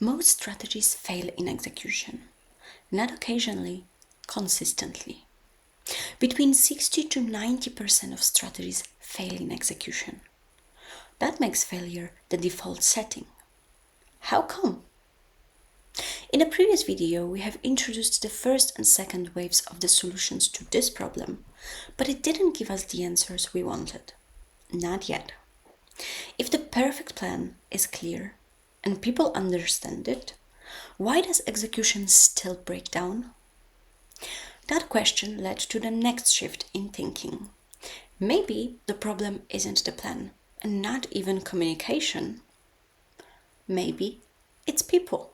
Most strategies fail in execution, not occasionally, consistently. Between 60 to 90% of strategies fail in execution. That makes failure the default setting. How come? In a previous video, we have introduced the first and second waves of the solutions to this problem, but it didn't give us the answers we wanted. Not yet. If the perfect plan is clear and people understand it, why does execution still break down? That question led to the next shift in thinking. Maybe the problem isn't the plan and not even communication. Maybe it's people.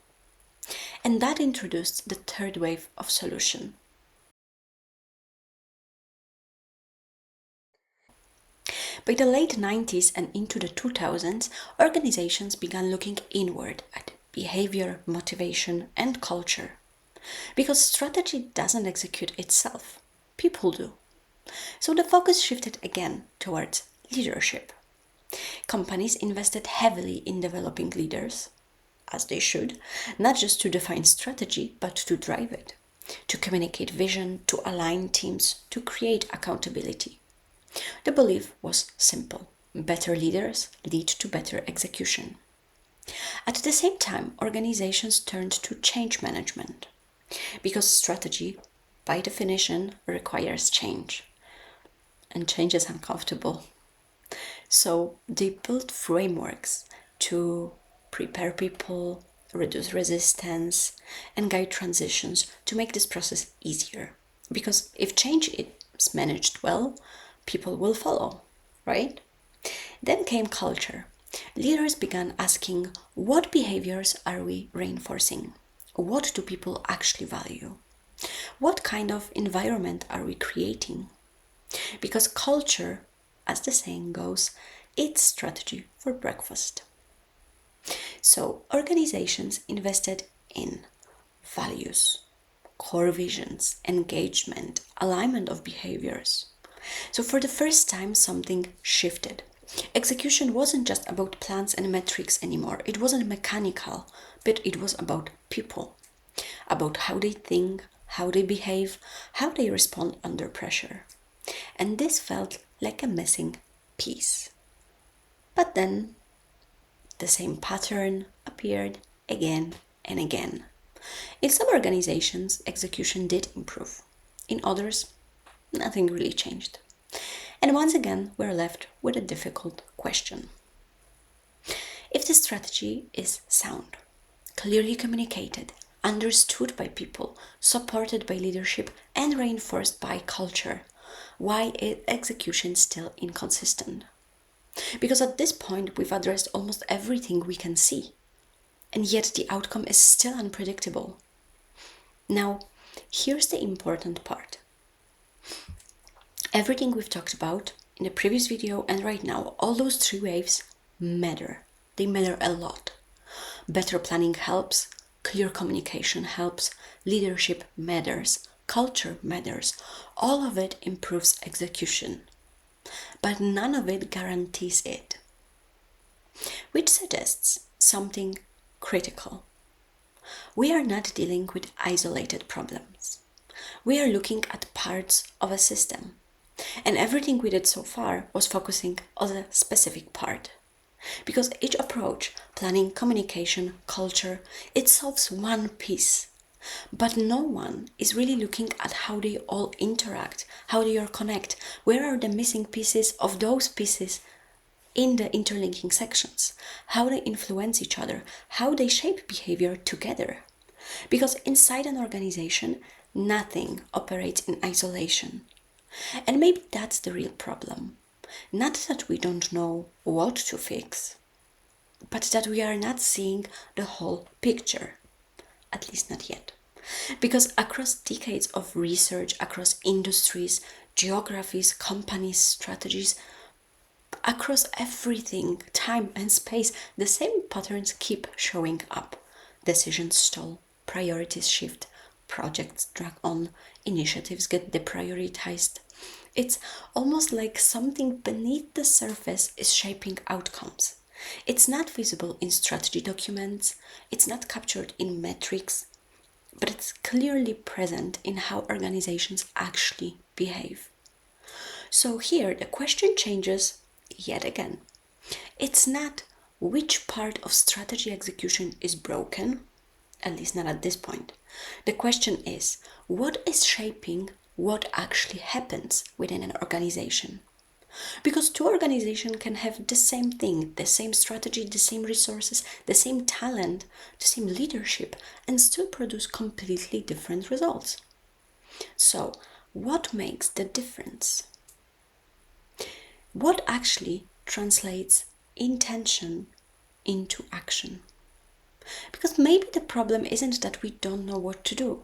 And that introduced the third wave of solution. By the late 90s and into the 2000s, organizations began looking inward at behavior, motivation, and culture. Because strategy doesn't execute itself, people do. So the focus shifted again towards leadership. Companies invested heavily in developing leaders, as they should, not just to define strategy, but to drive it, to communicate vision, to align teams, to create accountability. The belief was simple: better leaders lead to better execution. At the same time, organizations turned to change management, because strategy, by definition, requires change. And change is uncomfortable. So they built frameworks to prepare people, reduce resistance, and guide transitions to make this process easier. Because if change is managed well, people will follow, right? Then came culture. Leaders began asking, what behaviors are we reinforcing? What do people actually value? What kind of environment are we creating? Because culture, as the saying goes, eats strategy for breakfast. So organizations invested in values, core visions, engagement, alignment of behaviors. So for the first time, something shifted. Execution wasn't just about plans and metrics anymore. It wasn't mechanical, but it was about people, about how they think, how they behave, how they respond under pressure. And this felt like a missing piece. But then the same pattern appeared again and again. In some organizations, execution did improve. In others, nothing really changed. And once again, we're left with a difficult question. If the strategy is sound, clearly communicated, understood by people, supported by leadership, and reinforced by culture, why is execution still inconsistent? Because at this point, we've addressed almost everything we can see, and yet the outcome is still unpredictable. Now, here's the important part. Everything we've talked about in the previous video and right now, all those three waves matter. They matter a lot. Better planning helps, clear communication helps, leadership matters, culture matters. All of it improves execution. But none of it guarantees it. Which suggests something critical. We are not dealing with isolated problems. We are looking at parts of a system. And everything we did so far was focusing on a specific part. Because each approach, planning, communication, culture, it solves one piece. But no one is really looking at how they all interact, how they all connect, where are the missing pieces of those pieces in the interlinking sections, how they influence each other, how they shape behavior together. Because inside an organization, nothing operates in isolation. And maybe that's the real problem. Not that we don't know what to fix, but that we are not seeing the whole picture. At least not yet. Because across decades of research, across industries, geographies, companies, strategies, across everything, time and space, the same patterns keep showing up. Decisions stall, priorities shift, projects drag on, initiatives get deprioritized. It's almost like something beneath the surface is shaping outcomes. It's not visible in strategy documents, it's not captured in metrics, but it's clearly present in how organizations actually behave. So here the question changes yet again. It's not which part of strategy execution is broken, at least not at this point. The question is, what is shaping what actually happens within an organization? Because two organizations can have the same thing, the same strategy, the same resources, the same talent, the same leadership, and still produce completely different results. So, what makes the difference? What actually translates intention into action? Because maybe the problem isn't that we don't know what to do.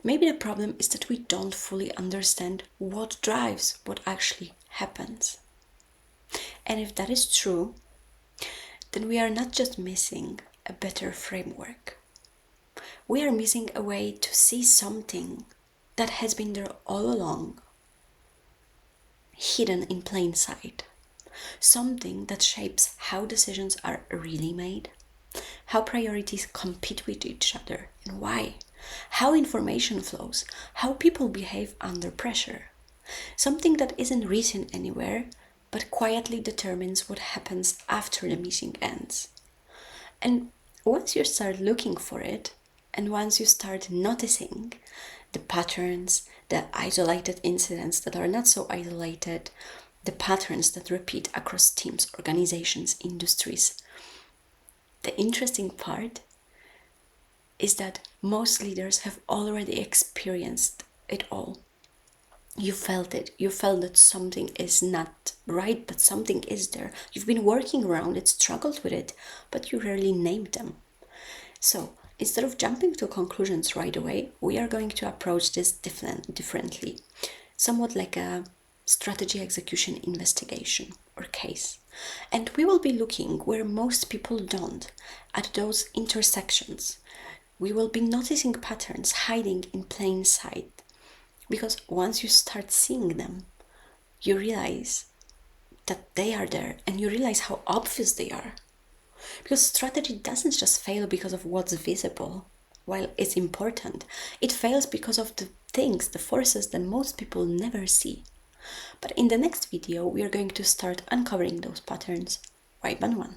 Maybe the problem is that we don't fully understand what drives what actually happens. And if that is true, then we are not just missing a better framework. We are missing a way to see something that has been there all along, hidden in plain sight. Something that shapes how decisions are really made, how priorities compete with each other and why, how information flows, how people behave under pressure. Something that isn't written anywhere, but quietly determines what happens after the meeting ends. And once you start looking for it, and once you start noticing the patterns, the isolated incidents that are not so isolated, the patterns that repeat across teams, organizations, industries, the interesting part is that most leaders have already experienced it all. You felt it. You felt that something is not right, but something is there. You've been working around it, struggled with it, but you rarely named them. So instead of jumping to conclusions right away, we are going to approach this differently, somewhat like a strategy execution investigation or case. And we will be looking where most people don't, at those intersections. We will be noticing patterns hiding in plain sight, because once you start seeing them, you realize that they are there and you realize how obvious they are. Because strategy doesn't just fail because of what's visible. While it's important, it fails because of the things, the forces that most people never see. But in the next video, we are going to start uncovering those patterns one by one.